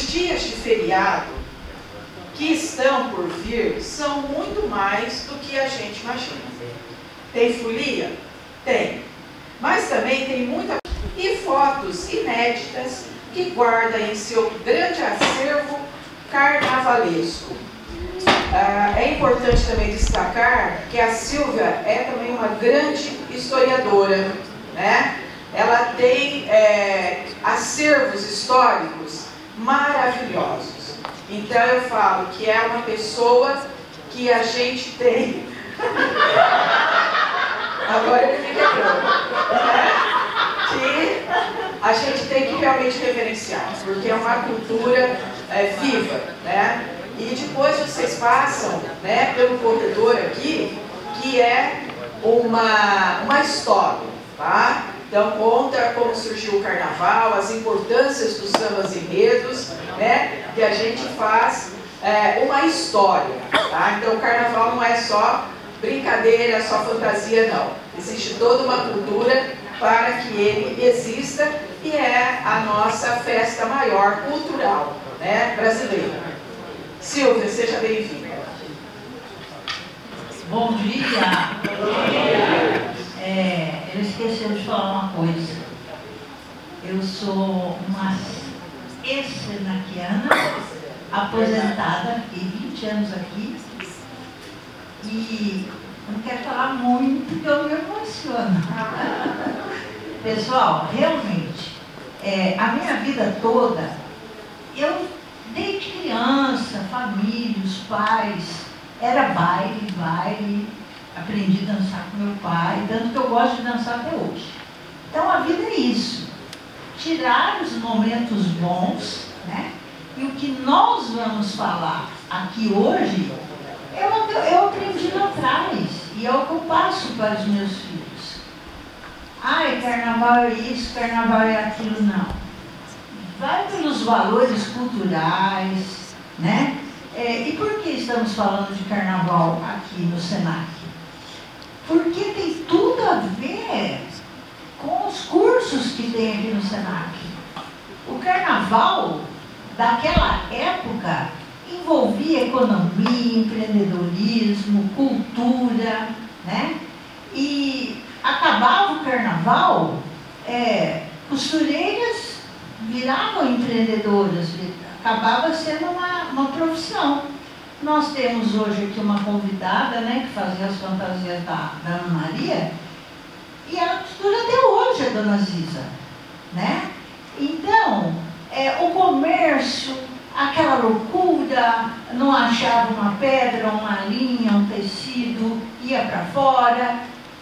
dias de feriado que estão por vir são muito mais do que a gente imagina. Tem folia? Tem. Mas também tem muita... E fotos inéditas que guarda em seu grande acervo carnavalesco. É importante também destacar que a Silvia é também uma grande historiadora, né? Ela tem acervos históricos maravilhosos. Então eu falo que é uma pessoa que a gente tem... Agora ele fica pronto, né? Que a gente tem que realmente reverenciar, porque é uma cultura viva, né? E depois vocês passam, né, pelo corredor aqui, que é uma história, tá? Então conta como surgiu o carnaval, as importâncias dos sambas enredos, né? Que a gente faz uma história, tá? Então o carnaval não é só brincadeira, só fantasia, não. Existe toda uma cultura para que ele exista e é a nossa festa maior cultural, né, brasileira. Silvia, seja bem-vinda. Bom dia. Eu esqueci de falar uma coisa. Eu sou uma ex-senaquiana, aposentada, fiquei 20 anos aqui. E não quero falar muito, porque eu me emociono. Pessoal, realmente, a minha vida toda, eu, desde criança, família, os pais, era baile, aprendi a dançar com meu pai, tanto que eu gosto de dançar até hoje. Então a vida é isso, tirar os momentos bons, né? E o que nós vamos falar aqui hoje, eu aprendi lá atrás, e é o que eu passo para os meus filhos. Ai, carnaval é isso, carnaval é aquilo, não. Vai pelos valores culturais, né? E por que estamos falando de carnaval aqui no Senac? Porque tem tudo a ver com os cursos que tem aqui no Senac. O carnaval daquela época envolvia economia, empreendedorismo, cultura, né? E acabava o carnaval, costureiras viravam empreendedoras, acabava sendo uma profissão. Nós temos hoje aqui uma convidada, né, que fazia as fantasias da Ana Maria, e ela costura até hoje, a dona Ziza, né? Então, o comércio, aquela loucura, não achava uma pedra, uma linha, um tecido, ia para fora,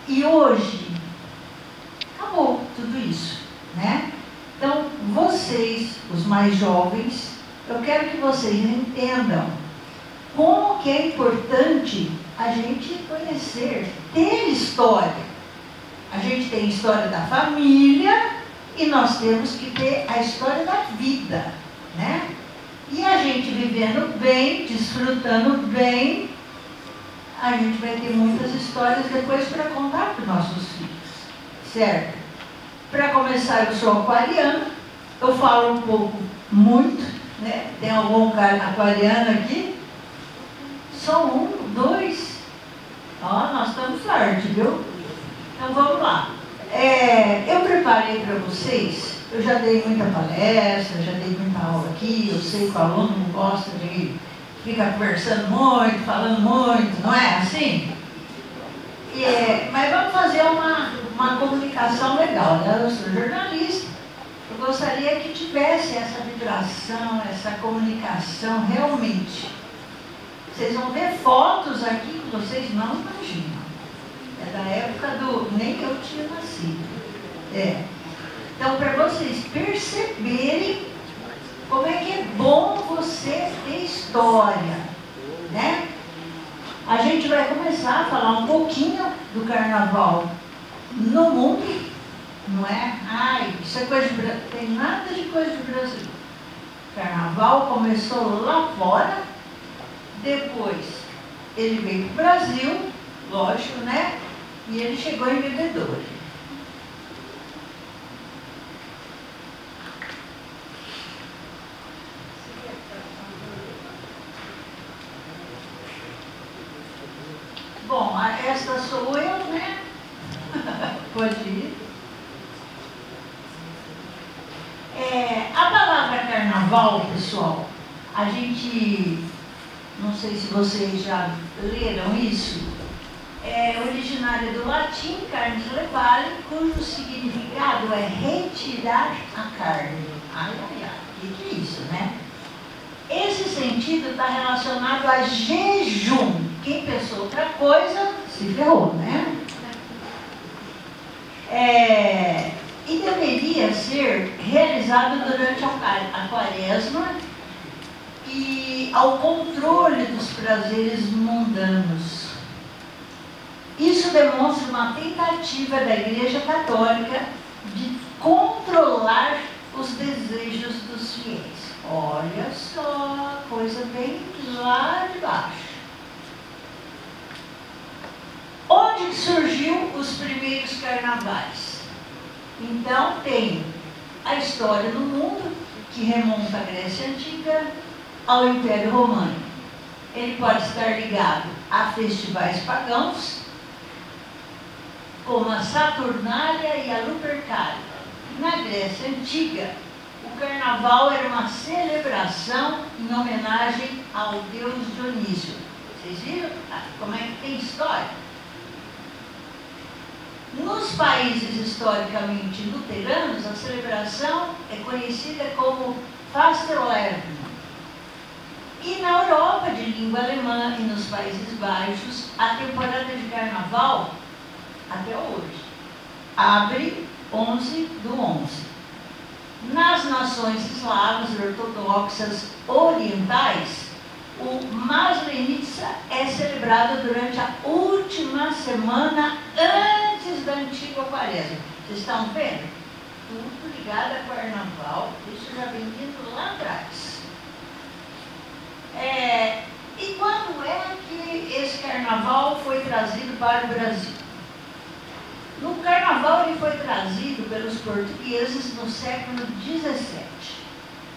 e hoje acabou tudo isso, né? Então, vocês, os mais jovens, eu quero que vocês entendam como que é importante a gente conhecer, ter história. A gente tem história da família e nós temos que ter a história da vida, né? E a gente vivendo bem, desfrutando bem, a gente vai ter muitas histórias depois para contar para os nossos filhos, certo? Para começar, eu sou aquariana, eu falo um pouco, muito, né? Tem algum aquariano aqui? Só um, dois. Ó, nós estamos fortes, viu? Então vamos lá. Eu preparei para vocês, eu já dei muita palestra, já dei muita aula aqui, eu sei que o aluno não gosta de ficar conversando muito, falando muito, não é assim? Mas vamos fazer uma comunicação legal, né? Eu sou jornalista, eu gostaria que tivesse essa vibração, essa comunicação realmente. Vocês vão ver fotos aqui que vocês não imaginam. É da época do... nem eu tinha nascido. Então, para vocês perceberem como é que é bom você ter história, né? A gente vai começar a falar um pouquinho do carnaval no mundo, não é? Ai, isso é coisa de Brasil. Tem nada de coisa de Brasil. O carnaval começou lá fora, depois ele veio para o Brasil, lógico, né? E ele chegou em Bebedouro. esta sou eu, né? Pode ir. A palavra carnaval, pessoal, a gente, não sei se vocês já leram isso, é originária do latim, carnes levare, cujo significado é retirar a carne. Ai, ai, ai, o que é isso, né? Esse sentido está relacionado a jejum. Quem pensou outra coisa, se ferrou, né? E deveria ser realizado durante a quaresma e ao controle dos prazeres mundanos. Isso demonstra uma tentativa da Igreja Católica de controlar os desejos dos fiéis. Olha só, coisa bem lá de baixo. Onde que surgiu os primeiros carnavais? Então tem a história do mundo, que remonta à Grécia Antiga, ao Império Romano. Ele pode estar ligado a festivais pagãos, como a Saturnália e a Lupercalia. Na Grécia Antiga, o carnaval era uma celebração em homenagem ao deus Dionísio. Vocês viram como é que tem história? Nos países historicamente luteranos, a celebração é conhecida como Fastelevn. E na Europa, de língua alemã e nos Países Baixos, a temporada de carnaval, até hoje, abre 11/11. Nas nações eslavas ortodoxas orientais, o Maslenitsa é celebrado durante a última semana antes da antiga quaresma. Vocês estão vendo? Tudo ligado a carnaval, isso já vem vindo lá atrás. E quando é que esse carnaval foi trazido para o Brasil? No carnaval ele foi trazido pelos portugueses no século XVII.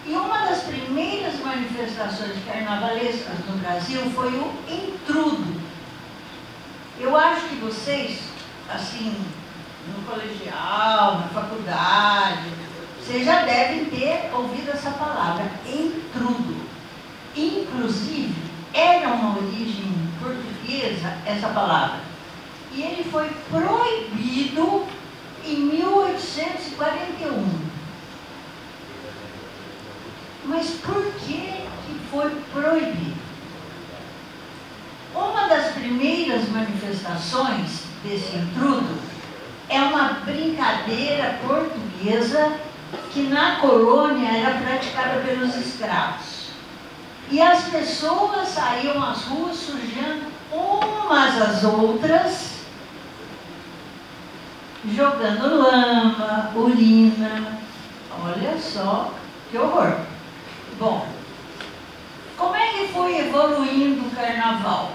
E uma das primeiras manifestações carnavalescas no Brasil foi o intrudo. Eu acho que vocês, assim, no colegial, na faculdade, vocês já devem ter ouvido essa palavra, intrudo. Inclusive, era uma origem portuguesa essa palavra. E ele foi proibido em 1841. Mas por que foi proibido? Uma das primeiras manifestações desse intrudo é uma brincadeira portuguesa que na colônia era praticada pelos escravos. E as pessoas saíam às ruas sujando umas às outras, jogando lama, urina. Olha só que horror. Bom, como é que foi evoluindo o carnaval?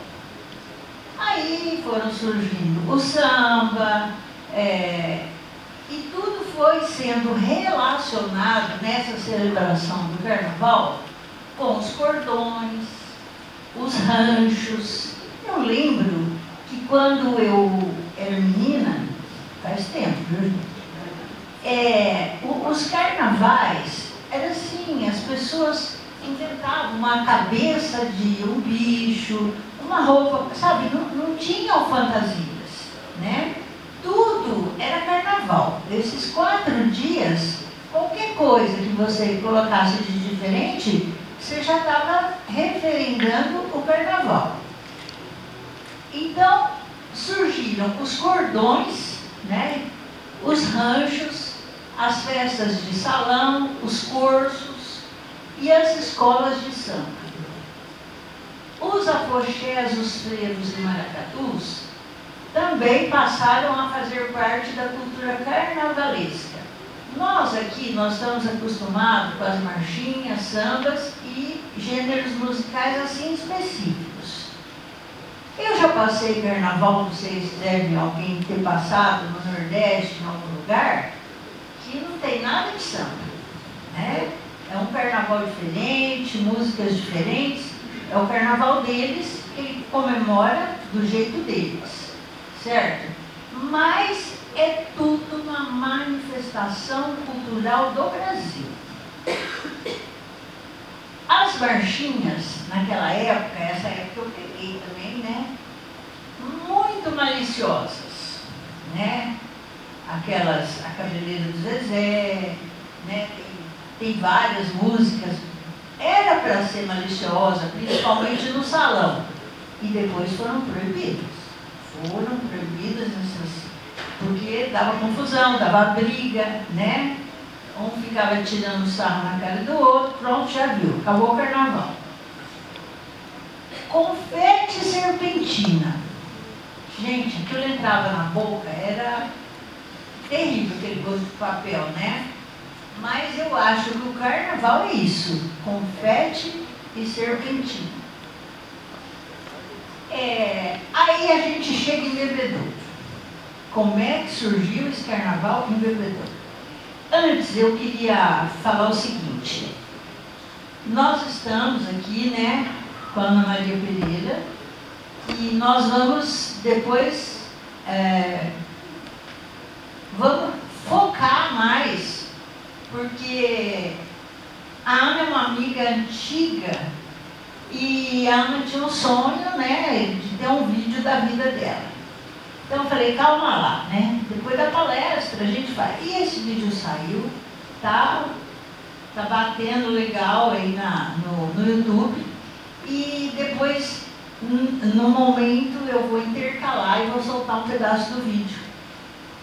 Aí foram surgindo o samba, e tudo foi sendo relacionado nessa celebração do carnaval com os cordões, os ranchos. Eu lembro que quando eu era menina, faz tempo, viu? Os carnavais era assim, as pessoas inventavam uma cabeça de um bicho, uma roupa, sabe, não tinham fantasias, né? Tudo era carnaval. Esses 4 dias, qualquer coisa que você colocasse de diferente, você já estava referendando o carnaval. Então, surgiram os cordões, né? Os ranchos, as festas de salão, os cursos e as escolas de samba. Os afoxés, os frevos e maracatus também passaram a fazer parte da cultura carnavalesca. Nós aqui, nós estamos acostumados com as marchinhas, sambas e gêneros musicais assim específicos. Eu já passei carnaval, vocês devem alguém ter passado no Nordeste, em algum lugar, que não tem nada de samba, né? É um carnaval diferente, músicas diferentes, é o carnaval deles, que ele comemora do jeito deles. certo? Mas é tudo uma manifestação cultural do Brasil. As marchinhas, naquela época, essa época eu peguei também, né? Muito maliciosas, né? Aquelas, a Cabeleira do Zezé, né? Tem várias músicas. Era para ser maliciosa, principalmente no salão. E depois foram proibidas. Foram proibidas porque dava confusão, dava briga, né? Um ficava tirando sarro na cara do outro, pronto, já viu, acabou o carnaval. Confete serpentina. Gente, aquilo entrava na boca, era terrível aquele gosto de papel, né? Mas eu acho que o carnaval é isso, confete e serpentina. Aí a gente chega em Bebedouro. Como é que surgiu esse carnaval em Bebedouro? Antes eu queria falar o seguinte, nós estamos aqui, né, com a Ana Maria Pereira, e nós vamos depois, vamos focar mais, porque a Ana é uma amiga antiga, e a Ana tinha um sonho, né, de ter um vídeo da vida dela. Então eu falei, calma lá, né? Depois da palestra a gente vai. E esse vídeo saiu, tá batendo legal aí no YouTube. E depois, no momento, eu vou intercalar e vou soltar um pedaço do vídeo.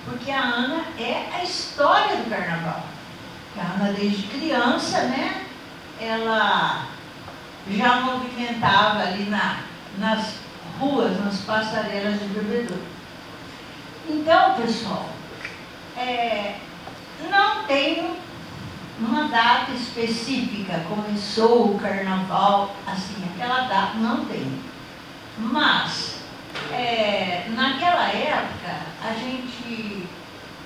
Porque a Ana é a história do carnaval. A Ana, desde criança, né? Ela já movimentava ali nas ruas, nas passarelas de Bebedouro. Então, pessoal, não tenho uma data específica, começou o carnaval, assim, aquela data, não tenho. Mas, naquela época, a gente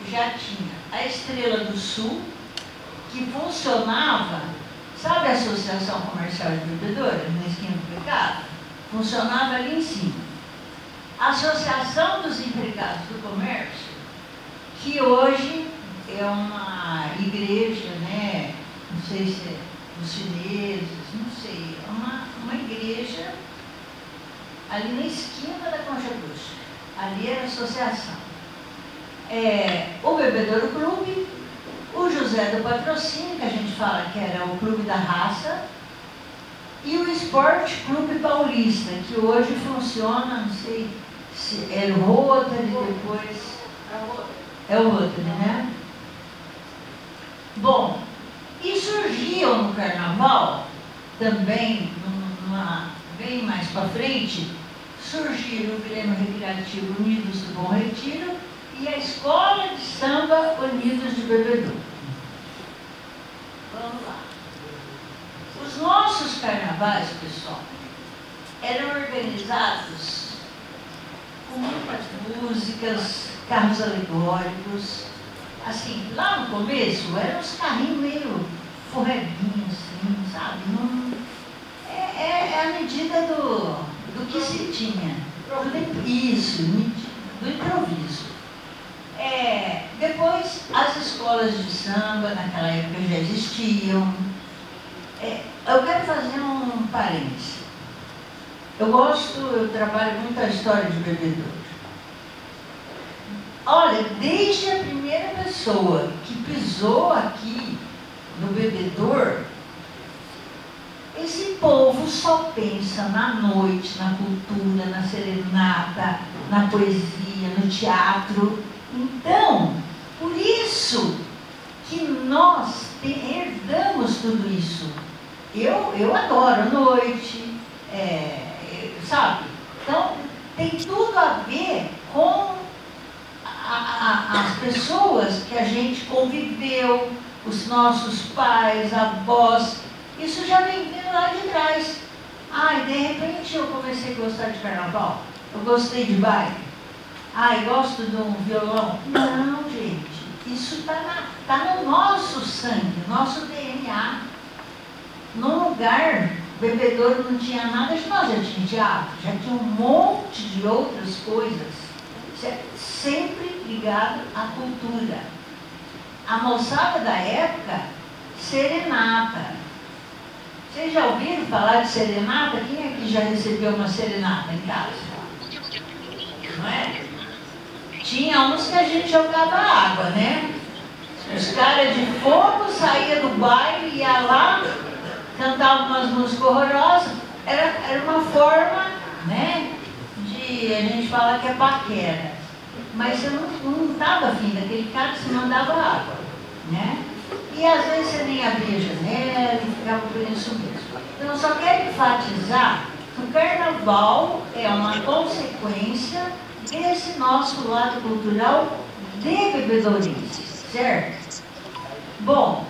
já tinha a Estrela do Sul, que funcionava, sabe a Associação Comercial de Bebedouro, na esquina do Pecado? Funcionava ali em cima. A Associação dos Empregados do Comércio, que hoje é uma igreja, né? Não sei se é dos chineses, não sei, é uma igreja ali na esquina da Concha Bruxa. Ali era a associação. O Bebedouro Clube, o José do Patrocínio, que a gente fala que era o Clube da Raça, e o Esporte Clube Paulista, que hoje funciona, não sei se era o Rotary, depois... É o Rotary, né? Bom, e surgiam no carnaval, também, bem mais para frente, surgiram o Grêmio Recreativo Unidos do Bom Retiro e a Escola de Samba Unidos de Bebedouro. Vamos lá. Os nossos carnavais, pessoal, eram organizados com muitas músicas, carros alegóricos. Assim, lá no começo, eram uns carrinhos meio forreguinhos, assim, sabe? É a medida do que se tinha. Isso, do improviso. Depois, as escolas de samba, naquela época, já existiam. Eu quero fazer um parênteses. Eu trabalho muito a história de Bebedouro. Olha, desde a primeira pessoa que pisou aqui no Bebedouro, esse povo só pensa na noite, na cultura, na serenata, na poesia, no teatro. Então, por isso que nós herdamos tudo isso. Eu adoro a noite, sabe? Então, tem tudo a ver com as pessoas que a gente conviveu, os nossos pais, avós. Isso já vem vindo lá de trás. De repente eu comecei a gostar de carnaval. Eu gostei de baile. Gosto de um violão. Não, gente. Isso tá no nosso sangue, no nosso DNA. No lugar, Bebedouro não tinha nada, nós já tinha teatro, já tinha um monte de outras coisas, sempre ligado à cultura. A moçada da época, serenata. Vocês já ouviram falar de serenata? Quem é que já recebeu uma serenata em casa? Não é? Tinha uns que a gente jogava água, né? Os caras de fogo saíam do baile, ia lá, cantavam umas músicas horrorosas. Era uma forma, né, de a gente falar que é paquera. Mas você não estava afim daquele cara que se mandava água, né? E às vezes você nem abria a janela e ficava por isso mesmo. Então eu só quero enfatizar que o carnaval é uma consequência desse nosso lado cultural de bebedorice, certo? Bom,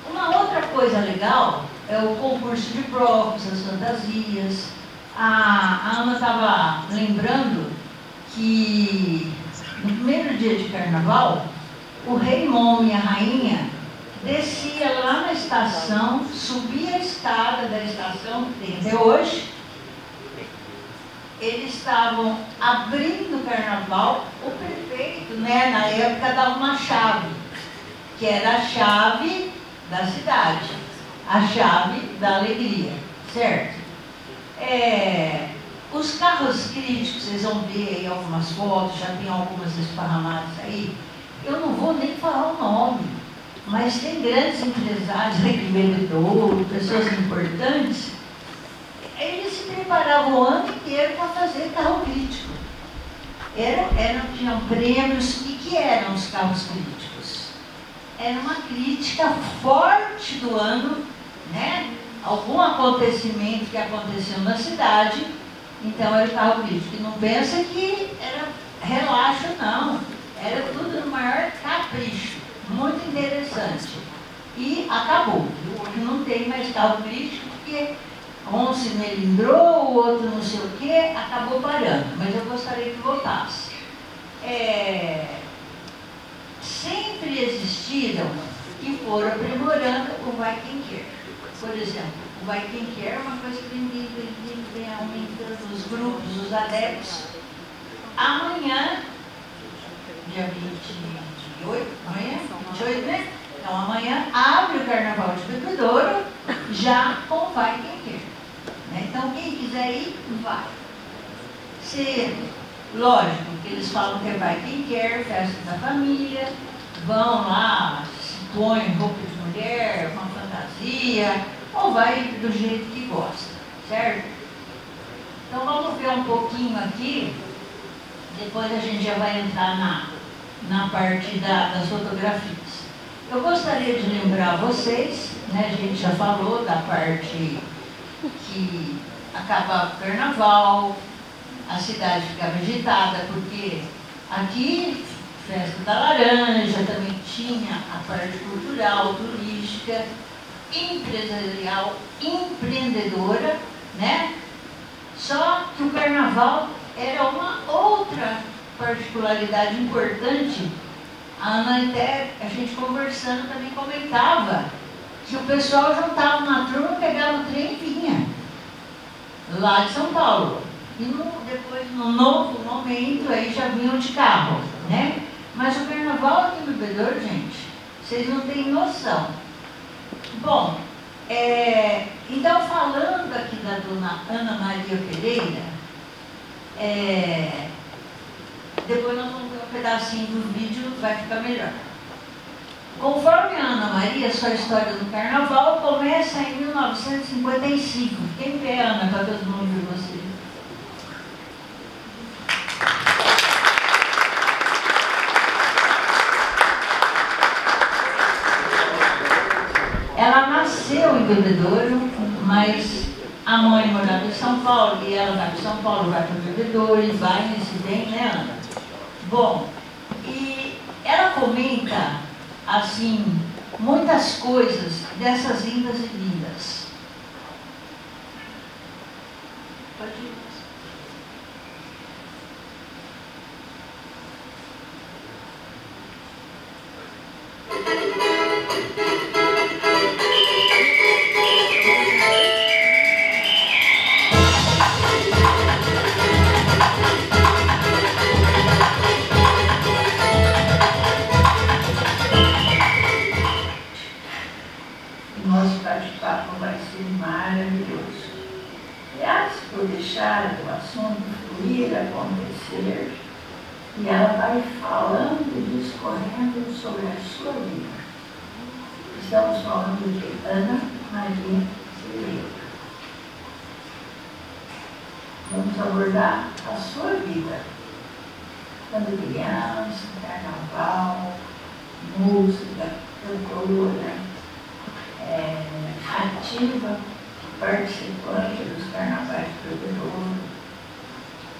uma outra coisa legal é o concurso de blocos, as fantasias. A Ana estava lembrando que no primeiro dia de carnaval, o rei Momo e a rainha descia lá na estação, subia a escada da estação, que tem até hoje. Eles estavam abrindo o carnaval, o prefeito, né, na época dava uma chave, que era a chave da cidade, a chave da alegria, certo? Os carros críticos, vocês vão ver aí algumas fotos, já tem algumas esparramadas aí, eu não vou nem falar o nome, mas tem grandes empresários, vendedores, pessoas importantes. Eles se preparavam o ano inteiro para fazer carro crítico. Tinham prêmios. E que eram os carros críticos? Era uma crítica forte do ano, né? Algum acontecimento que aconteceu na cidade, então era o carro crítico. E não pensa que era relaxo, não. Era tudo no maior capricho. Muito interessante. E acabou. Hoje não tem mais carro crítico, porque um se melindrou, o outro não sei o quê, acabou parando, mas eu gostaria que voltasse. Sempre existiram e foram aprimorando o Viking Care. Por exemplo, o Viking Care é uma coisa que vem aumentando os grupos, os adeptos. Amanhã, dia 28, amanhã, 28, né? Então amanhã abre o Carnaval de Bebedouro já com o Viking Care. Então, quem quiser ir, vai. Lógico que eles falam que é Viking Care, festa da família, vão lá, se põem roupa de mulher, uma fantasia, ou vai do jeito que gosta, certo? Então, vamos ver um pouquinho aqui, depois a gente já vai entrar na parte das fotografias. Eu gostaria de lembrar vocês, né, a gente já falou da parte que acabava o carnaval, a cidade ficava agitada, porque aqui, festa da laranja, também tinha a parte cultural, turística, empresarial, empreendedora, né? Só que o carnaval era uma outra particularidade importante. A Ana até, a gente conversando também comentava, que o pessoal juntava uma turma, pegava o trem e vinha lá de São Paulo. E depois, no novo momento, aí já vinham de carro, né? Mas o carnaval aqui no Bebedouro, gente, vocês não têm noção. Bom, então falando aqui da dona Ana Maria Pereira, depois nós vamos ver um pedacinho do vídeo, vai ficar melhor. Conforme a Ana Maria, sua história do carnaval começa em 1955. Quem vê, Ana, para todo mundo ver você? Ela nasceu em Bebedouro, mas a mãe morava em São Paulo, e ela vai para São Paulo, vai para Bebedouro, e vai nesse bem, né, Ana? Bom, e ela comenta assim, muitas coisas dessas indas e vindas. Pode ir. deixar o assunto fluir, acontecer, e ela vai falando e discorrendo sobre a sua vida. Estamos falando de Ana Maria Silveira. Vamos abordar a sua vida. Quando criança, carnaval, música, cantora, ativa, participante dos carnavais do Bebedouro.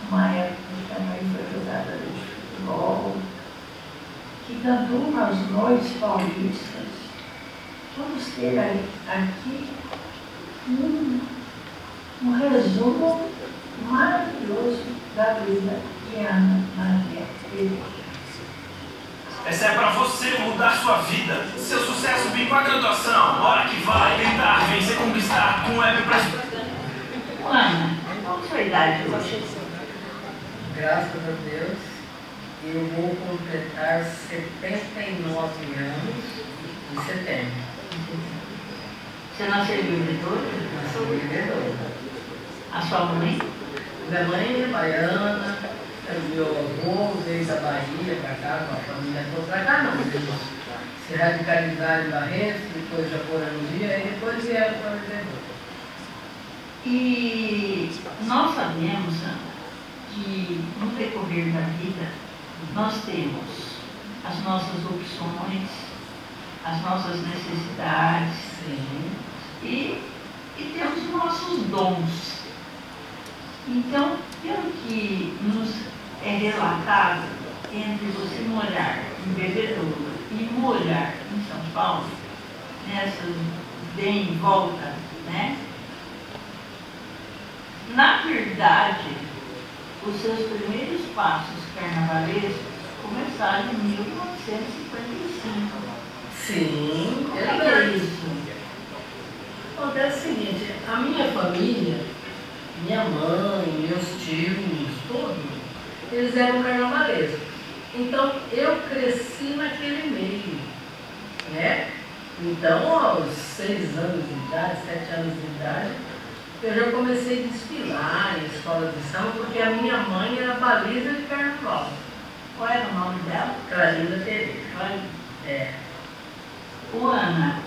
Uma época que também foi jogadora de futebol, que cantou nas noites paulistas. Vamos ter aqui um resumo maravilhoso da vida de Ana Maria Silveira. Essa é pra você mudar sua vida. Seu sucesso vem com a graduação. Hora que vai tentar vencer, conquistar com web pra... Ana, qual a sua idade hoje? Graças a Deus, eu vou completar 79 anos em setembro. Você nasceu em Bebedouro? Nasci em Bebedouro. A sua mãe? Minha mãe é baiana, meu avô veio da Bahia para cá, com a família toda para cá, não. Se radicalizaram em Barretos, depois já foram no dia e depois vieram para Bebedouro. E nós sabemos, Ana, que no decorrer da vida nós temos as nossas opções, as nossas necessidades, Sim. e temos nossos dons. Então, pelo que nos é relatado, entre você morar em Bebedouro e morar em São Paulo, nessa bem em volta, né? Na verdade, os seus primeiros passos carnavalescos começaram em 1955. Sim, Como é que é isso? Acontece o seguinte, a minha família, minha mãe, meus tios, todos, eles eram carnavalescos. Então, eu cresci naquele meio, né? Então, aos 6 anos de idade, 7 anos de idade, eu já comecei a desfilar em escolas de samba, porque a minha mãe era baliza de carnaval. Qual era o nome dela? Clarinda Tereza. É. O Ana,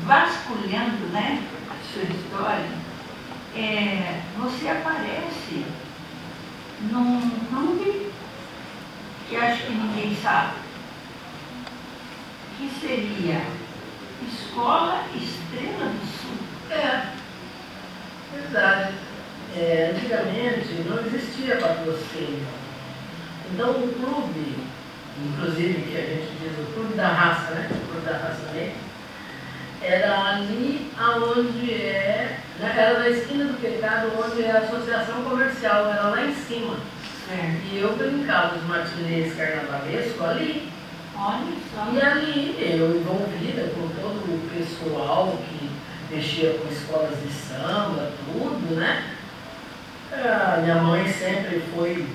vasculhando, né, a sua história, você aparece num clube que acho que ninguém sabe, que seria Escola Estrela do Sul. É, verdade. Antigamente não existia patrocínio. Então o clube, inclusive que a gente diz o clube da raça, né? O clube da raça mesmo, era ali aonde era na esquina do pecado, onde é a associação comercial, era lá em cima. E eu brincava os matinês carnavalescos ali. Olha só. E ali eu envolvida com todo o pessoal que mexia com escolas de samba, tudo, né? Minha mãe sempre foi.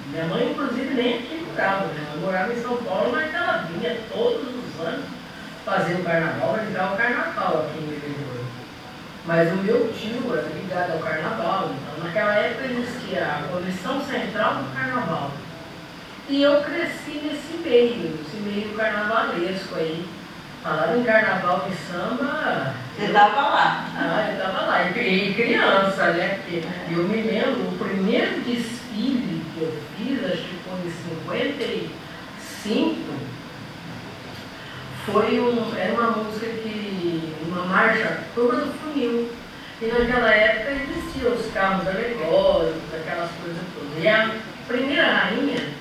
Minha mãe, inclusive, nem aqui morava, né? Ela morava em São Paulo, mas ela vinha todos os anos fazer o carnaval, brincar o carnaval aqui em Bebedouro. Mas o meu tio era ligado ao carnaval, então naquela época existia a Comissão Central do Carnaval. E eu cresci nesse meio carnavalesco aí. Falaram em carnaval e samba. Você estava lá. Eu estava lá. E criança, né? Porque eu me lembro, o primeiro desfile que eu fiz, acho que foi em 55, era uma música uma marcha, Turma do Funil. E naquela época existiam os carros alegóricos, aquelas coisas todas. E a primeira rainha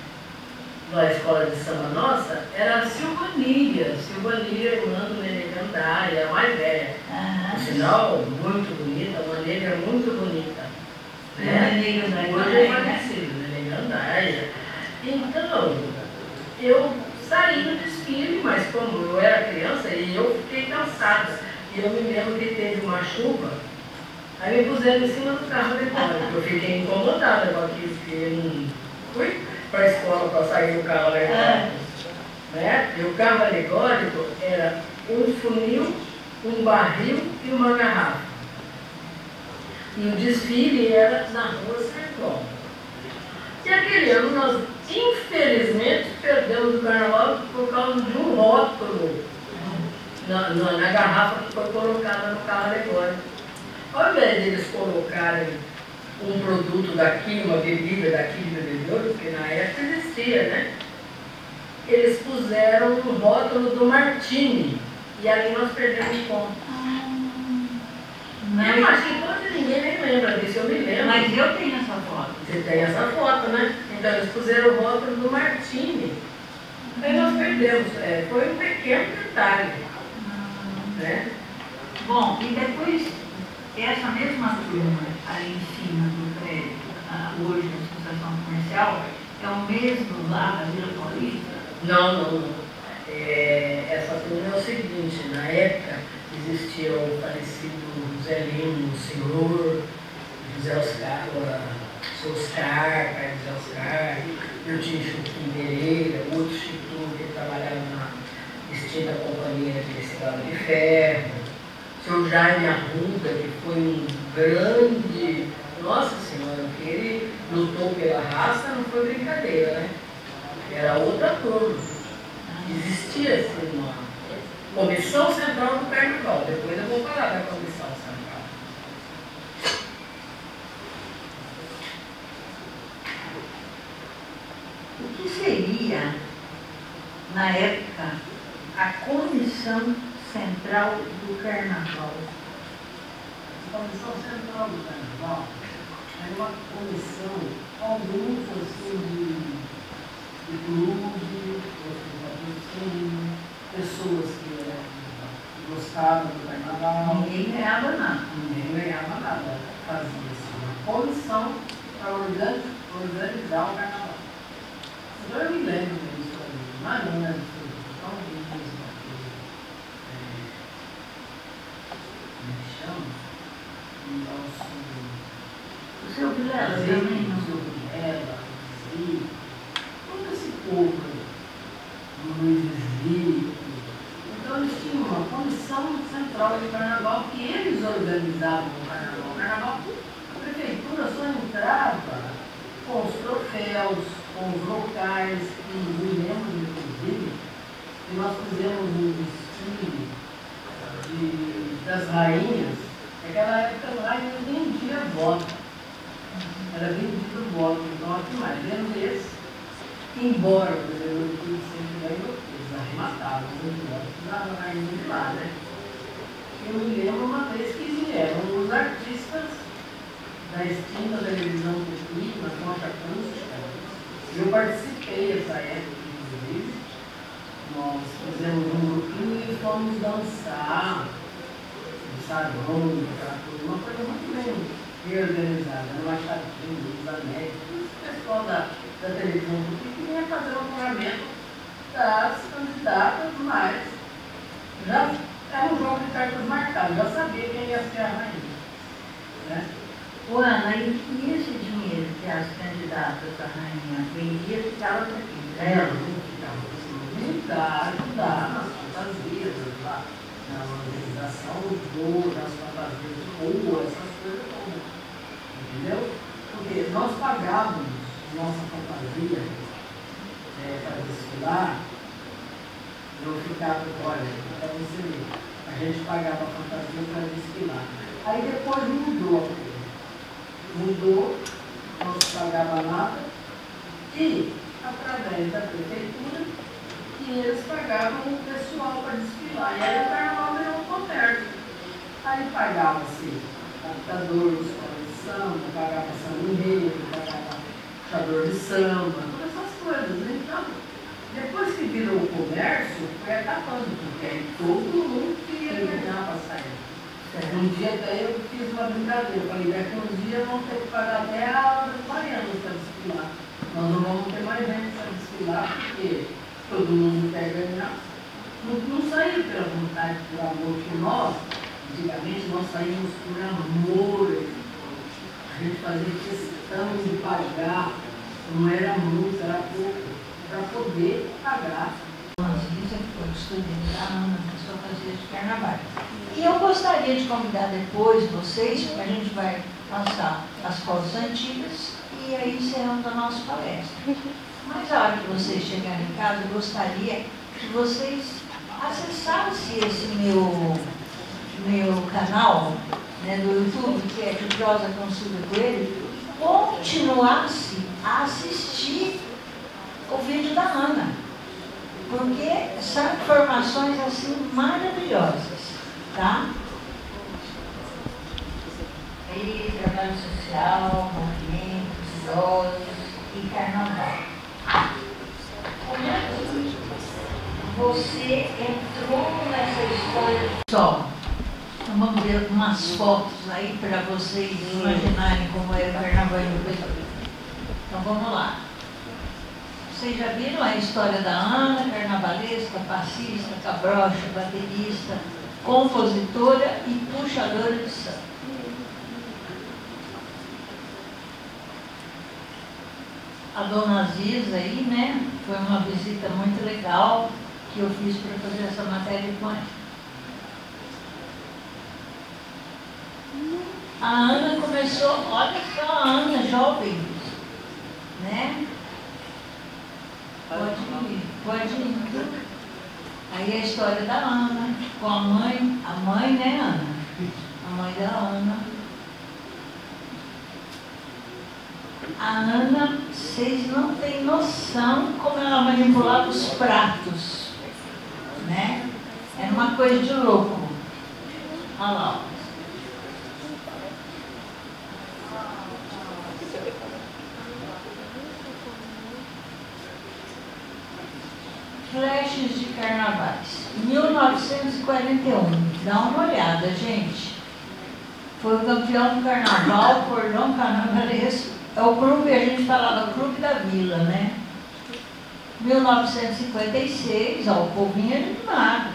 da escola de samba nossa era a Silvania, irmã do Nenê Gandaia, a mais velha. Por sinal, muito bonita, uma negra muito bonita. Né? Hoje é falecido, Nenê Gandaia. Então, eu saí do desfile, mas como eu era criança e eu fiquei cansada. E eu me lembro que teve uma chuva, aí me puseram em cima do carro alegórico. Eu fiquei incomodada com aquilo, porque eu não fui para a escola para sair do carro alegórico. Né? E o carro alegórico era um funil, um barril e uma garrafa. E o desfile era na Rua Central. E aquele ano nós, infelizmente, perdemos o carnaval por causa de um rótulo na garrafa que foi colocada no carro alegórico. Ao invés de eles colocarem um produto daqui, uma bebida daqui de bebedouro, porque na época existia, né? Eles puseram o rótulo do Martini. E ali nós perdemos o ponto. Eu acho que quase ninguém nem lembra disso, eu me lembro. Mas eu tenho essa foto. Você tem essa foto, né? Então eles puseram o rótulo do Martini. Aí nós perdemos. Foi um pequeno detalhe. Né? Bom, e depois, essa mesma turma ali em cima do prédio, hoje na Associação Comercial, é o mesmo lá da Vila Paulista? Não. Essa turma é o seguinte, na época existia o falecido José Lino, o senhor, José Oscar, seu Oscar, pai de José Oscar, eu tinha Chiquinho Pereira, outro Chiquinho que trabalhava na extinta companhia de Estrada de Ferro, o senhor Jaime Arruda, que foi um grande, nossa senhora, que ele lutou pela raça, não foi brincadeira, né? Era outra turma. Existia assim uma Comissão Central do Carnaval. Depois eu vou falar da Comissão Central. O que seria, na época, a Comissão Central do Carnaval? A Comissão Central do Carnaval era uma comissão, alguns assim de clube, pessoas que gostavam do carnaval. Ninguém ganhava nada. Ninguém ganhava nada. Fazia assim, uma comissão para organizar o carnaval. Agora eu me lembro disso ali. Mas não é isso. Talvez uma coisa. Como é que chama? O seu Vilela Zico, também não. o seu Vilela, Zico, todo esse povo aí. Luiz Zico. Então eles tinham uma comissão central de carnaval que eles organizavam o carnaval. O carnaval, a prefeitura só entrava com os troféus, com os locais, e me lembro, inclusive, que nós fizemos um desfile das rainhas. Naquela época as rainhas vendiam voto. Era vendido o voto, então aqui mais vendo esse. Embora o governo sempre ganhou, eles arrematavam os votos da rainha de lá, né? Eu me lembro uma vez que vieram os artistas da extinta televisão Tupi, na concha acústica. Eu participei dessa época, inclusive. Nós fizemos um grupinho e fomos dançar, aquela coisa, uma coisa muito bem organizada, no Machadinho, dos Anéis, o pessoal da televisão Tupi que vinha fazer o pagamento das candidatas, mas já era um jogo de cartas marcadas, já sabia quem ia ser a rainha. Né? Ô Ana, e esse dinheiro que as candidatas da rainha vendia ficava para quê? Não ficava para ajudar nas fantasias, lá, na organização do voo, nas fantasias de rua, essas coisas todas. Entendeu? Porque nós pagávamos nossa fantasia para desfilar, eu ficava, olha, para você ver, a gente pagava a fantasia para desfilar. Aí depois mudou a coisa. Mudou, não se pagava nada, e através da prefeitura, que eles pagavam o pessoal para desfilar. E aí o carnaval virou um comércio. Aí pagava-se captador de escola de samba, pagava samba enredo, pagava puxador de samba, todas essas coisas. Então, depois que virou o comércio, foi acabando, porque aí todo mundo queria ganhar para sair. Um dia até eu fiz uma brincadeira, eu falei, daqui uns dias vão ter que pagar até a aula das baianas para desfilar. Nós não vamos ter mais gente para desfilar, porque todo mundo quer ganhar. Não saiu pela vontade, por amor, que nós, antigamente, nós saímos por amor. A gente fazia questão de pagar, não era muito, era pouco, para poder pagar. Isso é que foi o estudo da Ana, na sua fantasia de carnaval. E eu gostaria de convidar depois vocês, porque a gente vai passar as fotos antigas e aí encerramos a nossa palestra. Mas a hora que vocês chegarem em casa, eu gostaria que vocês acessassem esse meu canal, né, do YouTube, que é de Prosa com Silvia Coelho, continuasse a assistir o vídeo da Ana, porque são informações assim maravilhosas, tá? E trabalho social, movimentos, idosos e carnaval. Como é que você entrou nessa história do sol? Então vamos ver umas fotos aí para vocês imaginarem como é o carnaval em Uruguai. Então vamos lá. Vocês já viram a história da Ana, carnavalesca, passista, cabrocha, baterista, compositora e puxadora de samba. A dona Aziza aí, né? Foi uma visita muito legal que eu fiz para fazer essa matéria com ela. A Ana começou, olha só a Ana jovem, né? Pode ir. Aí a história da Ana, com a mãe, né, Ana? A mãe da Ana. A Ana, vocês não têm noção como ela manipulava os pratos, né? Era uma coisa de louco. Olha lá. Flashes de carnavais. 1941. Dá uma olhada, gente. Foi o campeão do carnaval, cordão carnavalesco. É o clube, a gente falava Clube da Vila, né? 1956, ó, o povinho é animado.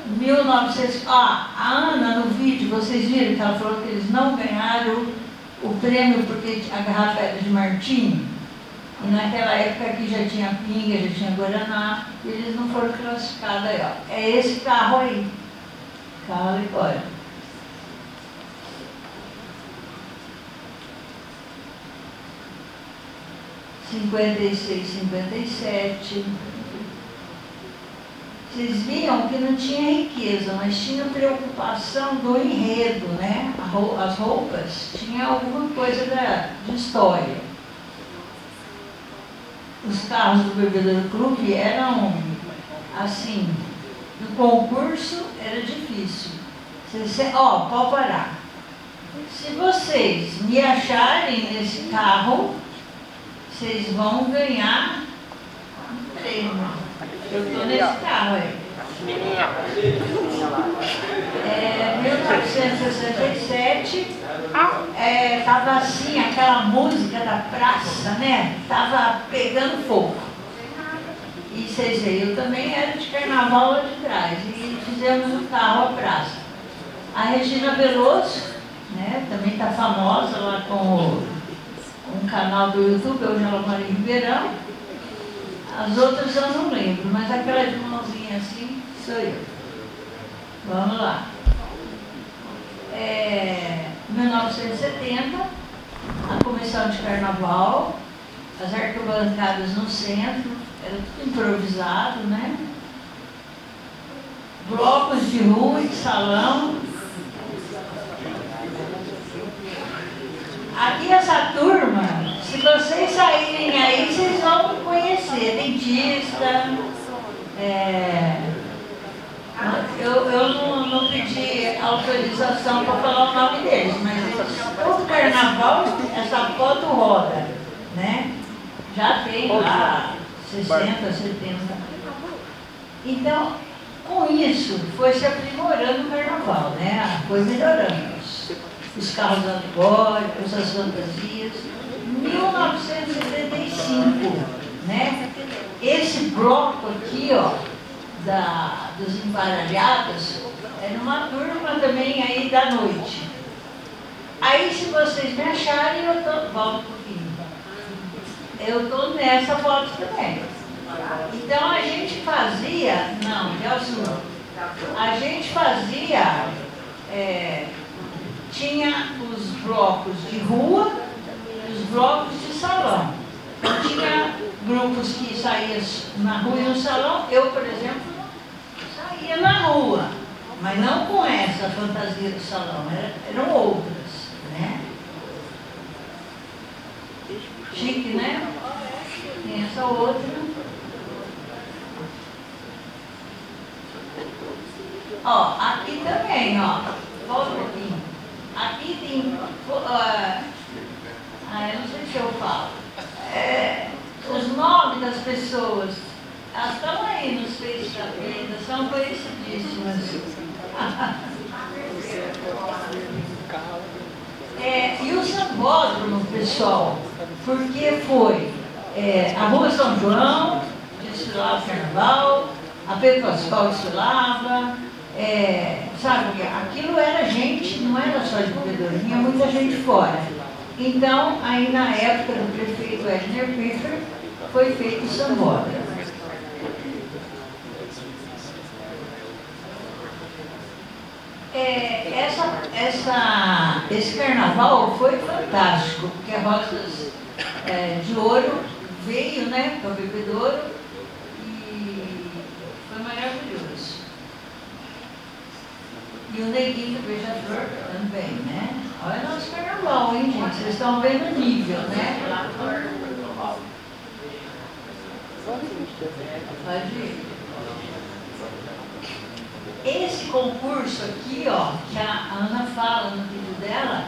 1900, a Ana no vídeo, vocês viram que ela falou que eles não ganharam o prêmio porque a garrafa era de Martim. E naquela época aqui já tinha pinga, já tinha guaraná, e eles não foram classificados aí, ó. É esse carro aí, carro alegórico. Em 56, 57. Vocês viam que não tinha riqueza, mas tinha preocupação do enredo, né? As roupas tinha alguma coisa de história. Os carros do Bebedouro Clube eram, assim, no concurso era difícil. Ó, pode parar. Se vocês me acharem nesse carro, vocês vão ganhar um prêmio. Eu estou nesse carro aí. 1967, estava assim, aquela música da praça, né? Estava pegando fogo. E vocês veem, eu também era de carnaval lá de trás. E fizemos o carro à praça. A Regina Veloso, né? Também está famosa lá com um canal do YouTube, hoje ela mora em Ribeirão. As outras eu não lembro, mas aquela de mãozinha assim, sou eu. Vamos lá. 1970, a comissão de carnaval, as arquibancadas no centro, era tudo improvisado, né? Blocos de rua e de salão. Aqui essa turma, se vocês saírem aí, vocês vão conhecer, dentista. Eu não pedi autorização para falar o nome deles, mas todo carnaval essa foto roda, né? Já tem lá 60, 70. Então, com isso, foi se aprimorando o carnaval, né? Foi melhorando. Os carros alegóricos, as fantasias. 1975, né? Esse bloco aqui, ó, dos embaralhados, era uma turma também aí da noite. Aí, se vocês me acharem, volta um pouquinho. Eu estou nessa foto também. Então, a gente fazia, não, Gelson não. A gente fazia tinha os blocos de rua e os blocos de salão. Então tinha grupos que saíam na rua e no salão. Eu, por exemplo, saía na rua, mas não com essa fantasia do salão, eram outras, né? Chique, né? Tem essa outra. Ó, aqui também, ó. Volta um pouquinho. Aqui tem. Eu não sei se eu falo. Os nomes das pessoas, elas estão aí nos feitos da vida, são conhecidíssimas. E o sambódromo, pessoal, porque foi a Rua São João, desfilava o carnaval, a Pedro Pascal desfilava, sabe, aquilo era gente, não era só de corredor, tinha muita gente fora. Então, aí na época do prefeito Edner Piffer, foi feito o sambódromo. Esse carnaval foi fantástico, porque a Rosas de Ouro veio, né, para o Bebedouro, e foi maravilhoso. E o Neguinho do Beija-Flor também, né? Olha nosso carnaval, hein, gente? Vocês estão vendo o nível, né? Pode ir. Esse concurso aqui, ó, que a Ana fala no vídeo dela,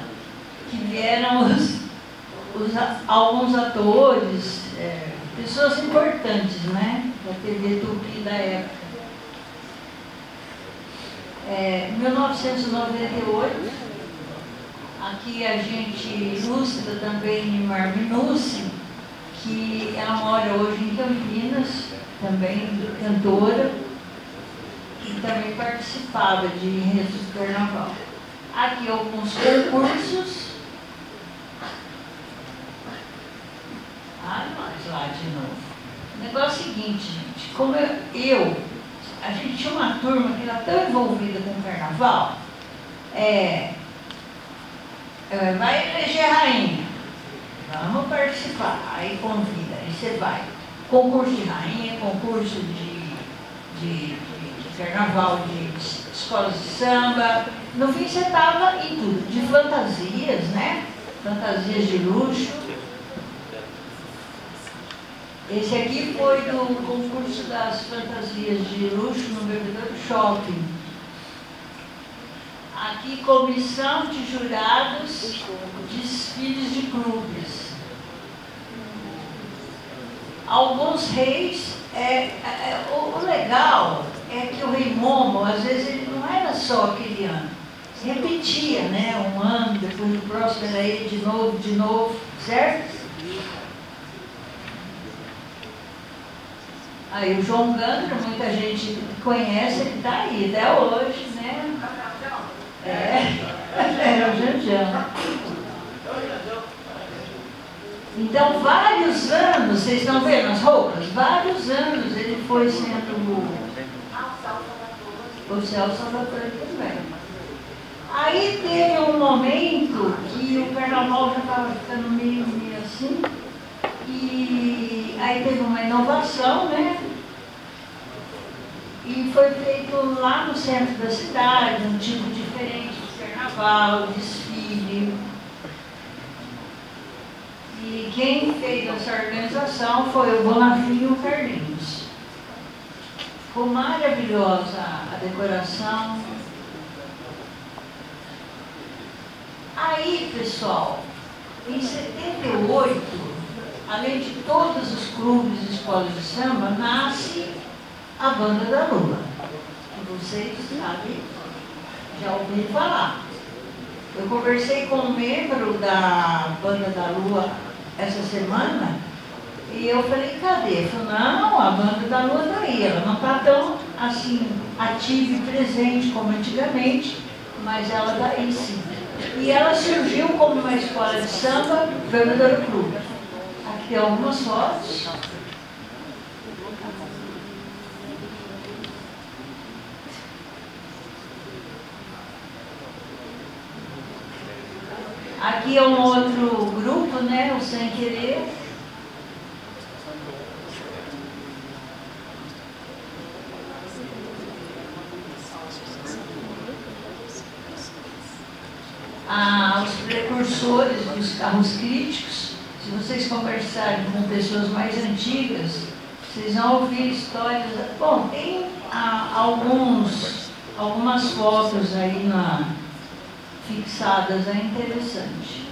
que vieram alguns atores, pessoas importantes, né, da TV Tupi da época. 1998, aqui a gente ilustra também Nimar Minucci, que ela mora hoje em Campinas, também cantora, e também participava de enredos do carnaval. Aqui alguns concursos. Nós lá de novo. O negócio é o seguinte, gente, como a gente tinha uma turma que era tão envolvida com o carnaval, vai eleger rainha, vamos participar, aí convida, aí você vai. Concurso de rainha, concurso de carnaval, de escolas de samba. No fim você estava em tudo, de fantasias, né? Fantasias de luxo. Esse aqui foi do concurso das fantasias de luxo no Bebedouro Shopping. Aqui, comissão de jurados, desfiles de clubes. Alguns reis, o legal é que o rei Momo, às vezes, ele não era só aquele ano. Se repetia, né? Um ano, depois do próximo era ele de novo, certo? Aí o João Gandra, muita gente conhece, ele está aí até hoje, né? Era o Janjão. Então, vários anos, vocês estão vendo as roupas? Vários anos ele foi sendo o Celso Salvatore também. Aí teve um momento que o carnaval já estava ficando meio assim, e aí teve uma inovação, né? E foi feito lá no centro da cidade, um tipo diferente de carnaval, desfile. E quem fez essa organização foi o Bonafim Carlinhos. Ficou maravilhosa a decoração. Aí, pessoal, em 78, além de todos os clubes e escolas de samba, nasce a Banda da Lua. Que vocês sabem, já ouviram falar. Eu conversei com um membro da Banda da Lua essa semana e eu falei, cadê? Ele falou, não, a Banda da Lua está aí, ela não está tão assim ativa e presente como antigamente, mas ela está aí sim. E ela surgiu como uma escola de samba, Bebedouro Clube. Aqui tem algumas fotos. Aqui é um outro grupo, né? O Sem Querer. Os precursores dos carros críticos. Se vocês conversarem com pessoas mais antigas, vocês vão ouvir histórias. Bom, tem algumas fotos aí fixadas, é interessante.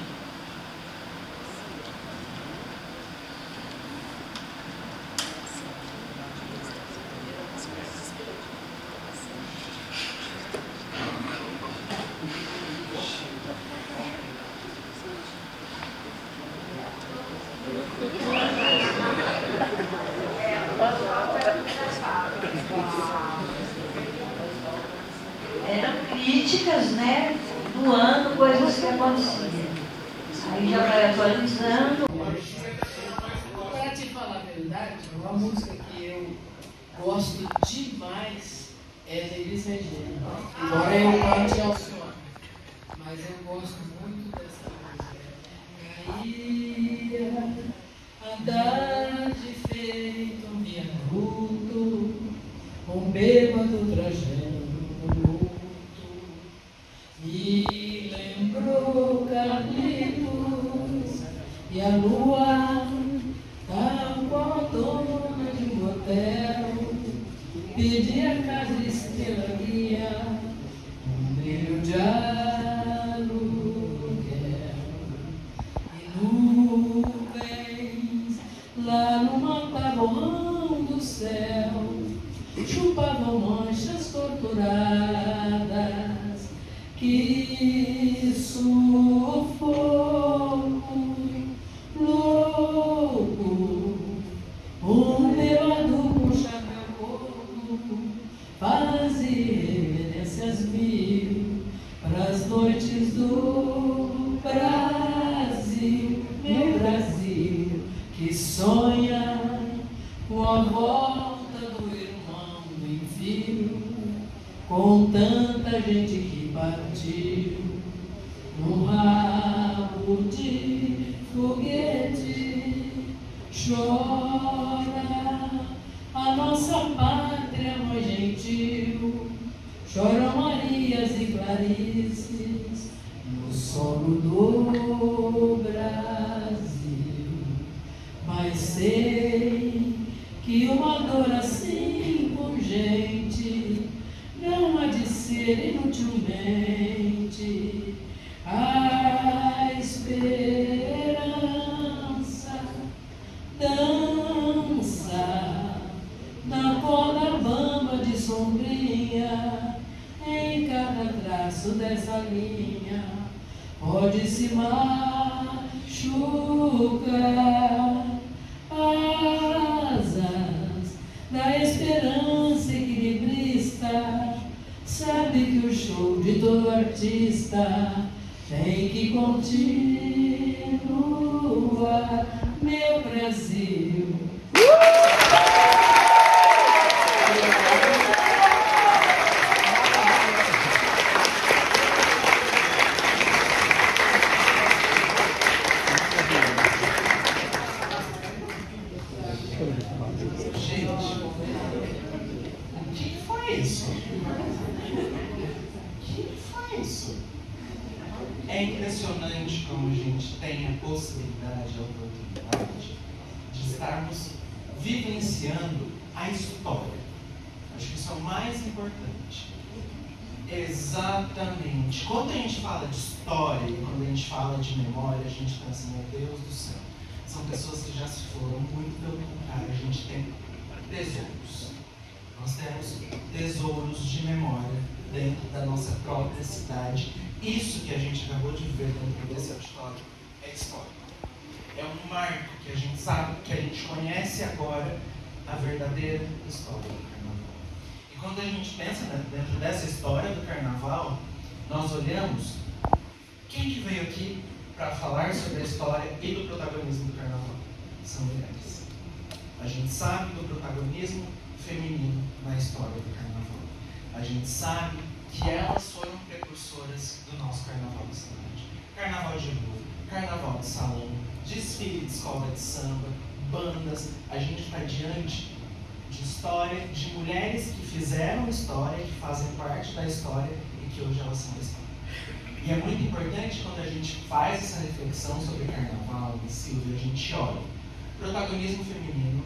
Eram críticas, né, doando coisas que aconteciam. Aí já vai atualizando. Para te falar a verdade, uma música que eu gosto demais é da Elis Regina. Embora eu cante ao senhor, mas eu gosto muito dessa música. Caía, andar de feito um viaduto, um bêbado trajando me lembrou Carlitos e a lua, tal qual a dona de um hotel, pedia a casa estrela guia, um brilho de aluguel. E nuvens lá no mataborrão do céu chupavam manchas torturadas. Que sufoco louco, um bêbado com chapéu coco fazia reverências mil pras noites do Brasil, meu Brasil, que sonha com a volta do irmão do envio, com tanta gente que partiu no rabo de foguete. Chora a nossa pátria, mãe gentil, choram Marias e Clarices no solo do Brasil. Mas sei que uma dor assim pungente não há de ser inutilmente a esperança dança na corda bamba de sombrinha, em cada traço dessa linha pode-se machucar asas da esperança equilibrista. Sabe que o show de todo artista tem que continuar, meu Brasil. É impressionante como a gente tem a possibilidade, a oportunidade de estarmos vivenciando a história. Acho que isso é o mais importante. Exatamente. Quando a gente fala de história e quando a gente fala de memória, a gente pensa, meu Deus do céu, são pessoas que já se foram, muito pelo contrário, a gente tem tesouros. Nós temos tesouros de memória dentro da nossa própria cidade. Isso que a gente acabou de ver dentro desse auditório é história. É um marco que a gente sabe, que a gente conhece agora a verdadeira história do Carnaval. E quando a gente pensa dentro dessa história do Carnaval, nós olhamos quem que veio aqui para falar sobre a história e do protagonismo do Carnaval. São mulheres. A gente sabe do protagonismo feminino na história do Carnaval. A gente sabe que elas foram precursoras do nosso carnaval da cidade. Carnaval de rua, carnaval de salão, desfile de escola de samba, bandas. A gente está diante de história, de mulheres que fizeram história, que fazem parte da história e que hoje elas são da história. E é muito importante quando a gente faz essa reflexão sobre carnaval, Silvia, a gente olha protagonismo feminino,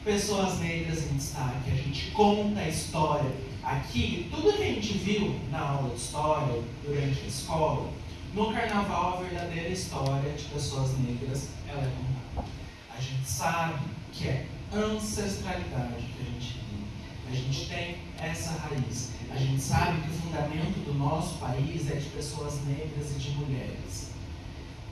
pessoas negras em destaque, a gente conta a história. Aqui, tudo que a gente viu na aula de história, durante a escola, no carnaval a verdadeira história de pessoas negras, ela é contada. A gente sabe que é ancestralidade que a gente vive. A gente tem essa raiz. A gente sabe que o fundamento do nosso país é de pessoas negras e de mulheres.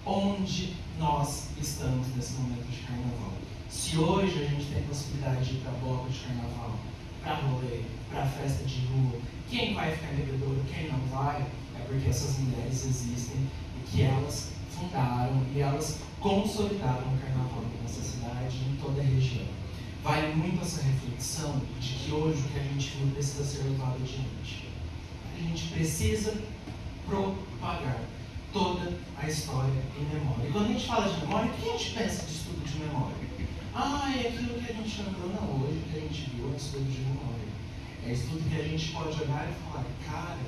Onde nós estamos nesse momento de carnaval? Se hoje a gente tem a possibilidade de ir para bloco de carnaval, para rolê, para festa de rua, quem vai ficar em bebedouro, quem não vai, é porque essas mulheres existem e que elas fundaram e elas consolidaram o carnaval na nossa cidade e em toda a região. Vale muito essa reflexão de que hoje o que a gente viu precisa ser levado adiante. A gente precisa propagar toda a história em memória. E quando a gente fala de memória, o que a gente pensa de estudo de memória? É aquilo que a gente lembrou na hoje, que a gente viu, é estudo de memória. É estudo que a gente pode olhar e falar, cara,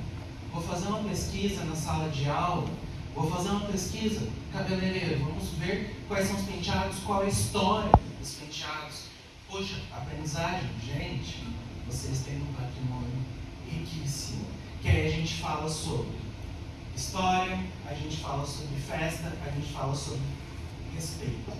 vou fazer uma pesquisa na sala de aula, vou fazer uma pesquisa cabeleireiro, vamos ver quais são os penteados, qual é a história dos penteados. Poxa, aprendizagem, gente, vocês têm um patrimônio riquíssimo, que aí a gente fala sobre história, a gente fala sobre festa, a gente fala sobre respeito.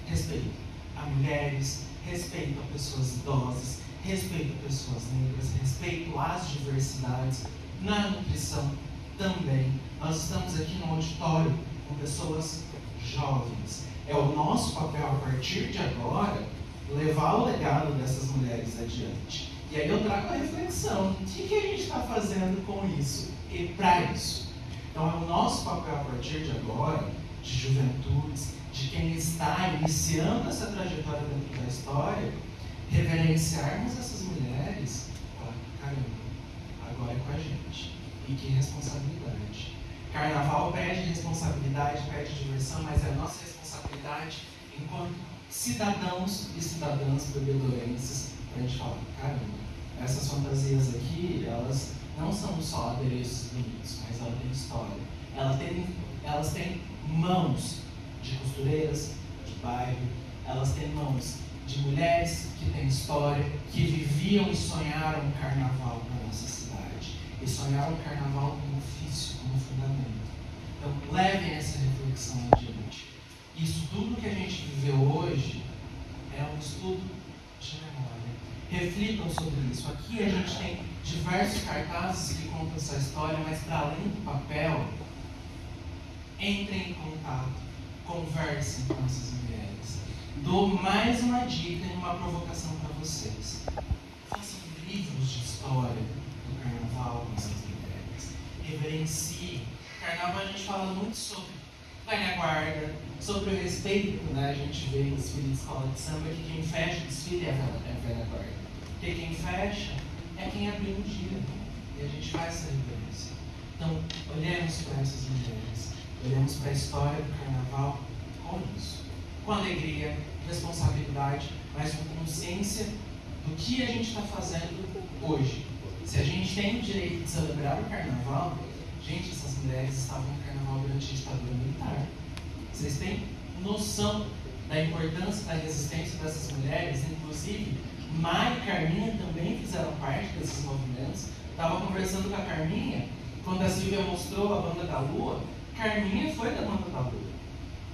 Respeito a mulheres, respeito a pessoas idosas, respeito a pessoas negras, respeito às diversidades, na nutrição também. Nós estamos aqui no auditório com pessoas jovens. É o nosso papel, a partir de agora, levar o legado dessas mulheres adiante. E aí eu trago a reflexão, o que a gente está fazendo com isso e para isso? Então é o nosso papel a partir de agora, de juventudes, de quem está iniciando essa trajetória dentro da história, reverenciarmos essas mulheres, caramba, agora é com a gente. E que responsabilidade. Carnaval pede responsabilidade, pede diversão, mas é a nossa responsabilidade enquanto cidadãos e cidadãs bebedorenses, para a gente falar, caramba, essas fantasias aqui, elas não são só adereços bonitos, mas elas têm história. Elas têm mãos de costureiras, de bairro, elas têm mãos de mulheres que têm história, que viviam e sonharam o carnaval na nossa cidade. E sonharam o carnaval como ofício, como fundamento. Então, levem essa reflexão adiante. Isso tudo que a gente viveu hoje é um estudo de memória. Reflitam sobre isso. Aqui a gente tem diversos cartazes que contam essa história, mas para além do papel, entrem em contato, conversem com essas mulheres. Dou mais uma dica e uma provocação para vocês. Façam livros de história do carnaval com essas mulheres. Reverenciem. Carnaval a gente fala muito sobre velha guarda, sobre o respeito, né? A gente vê em desfile de escola de samba que quem fecha o desfile é a velha guarda. Porque quem fecha é quem abriu o dia. E a gente faz essa reverência. Então, olhemos para essas mulheres. Olhemos para a história do carnaval com isso. Com alegria, responsabilidade, mas com consciência do que a gente está fazendo hoje. Se a gente tem o direito de celebrar o carnaval, gente, essas mulheres estavam no carnaval durante a ditadura militar. Vocês têm noção da importância da resistência dessas mulheres? Inclusive, Mai e Carminha também fizeram parte desses movimentos. Estava conversando com a Carminha, quando a Silvia mostrou a Banda da Lua, Carminha foi da Banda da Lua.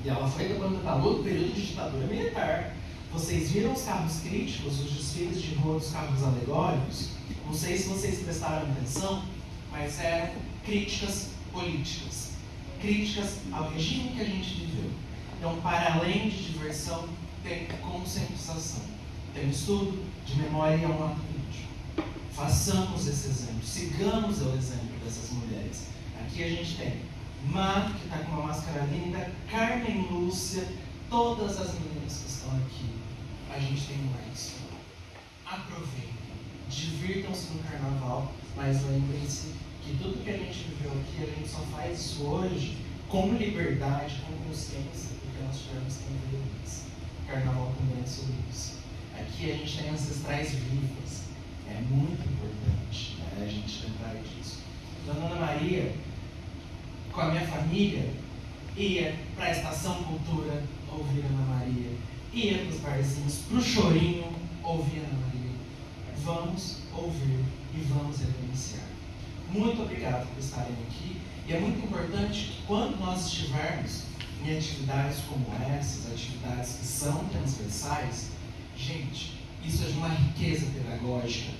E ela foi da Banda da Lua no período de ditadura militar. Vocês viram os carros críticos, os desfiles de rua dos carros alegóricos? Não sei se vocês prestaram atenção, mas eram críticas políticas. Críticas ao regime que a gente viveu. Então, para além de diversão, tem conscientização. Tem estudo de memória e é um ato político. Façamos esse exemplo. Sigamos o exemplo dessas mulheres. Aqui a gente tem Má, que está com uma máscara linda, Carmen Lúcia, todas as meninas que estão aqui. A gente tem mais. Aproveitem, divirtam-se no carnaval, mas lembrem-se que tudo que a gente viveu aqui, a gente só faz isso hoje com liberdade, com consciência, porque nós tivemos tempo antes. O carnaval também é sobre isso. Aqui a gente tem ancestrais vivos. É muito importante, né, a gente lembrar disso. Dona Ana Maria, com a minha família, ia para a Estação Cultura ouvir Ana Maria, ia para os barzinhos, para o chorinho, ouvir Ana Maria. Vamos ouvir e vamos reverenciar. Muito obrigado por estarem aqui. E é muito importante que quando nós estivermos em atividades como essas, atividades que são transversais, gente, isso é de uma riqueza pedagógica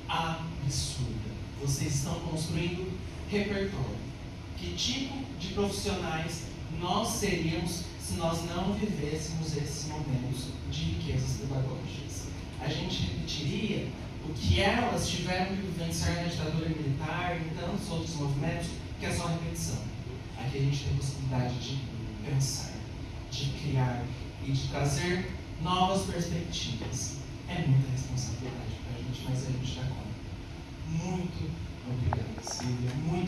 absurda. Vocês estão construindo repertório. Que tipo de profissionais nós seríamos se nós não vivêssemos esses momentos de riquezas pedagógicas? A gente repetiria o que elas tiveram que vivenciar na ditadura militar e em tantos outros movimentos, que é só repetição. Aqui a gente tem a possibilidade de pensar, de criar e de trazer novas perspectivas. É muita responsabilidade para a gente, mas a gente dá conta. Muito obrigado, Silvia. Muito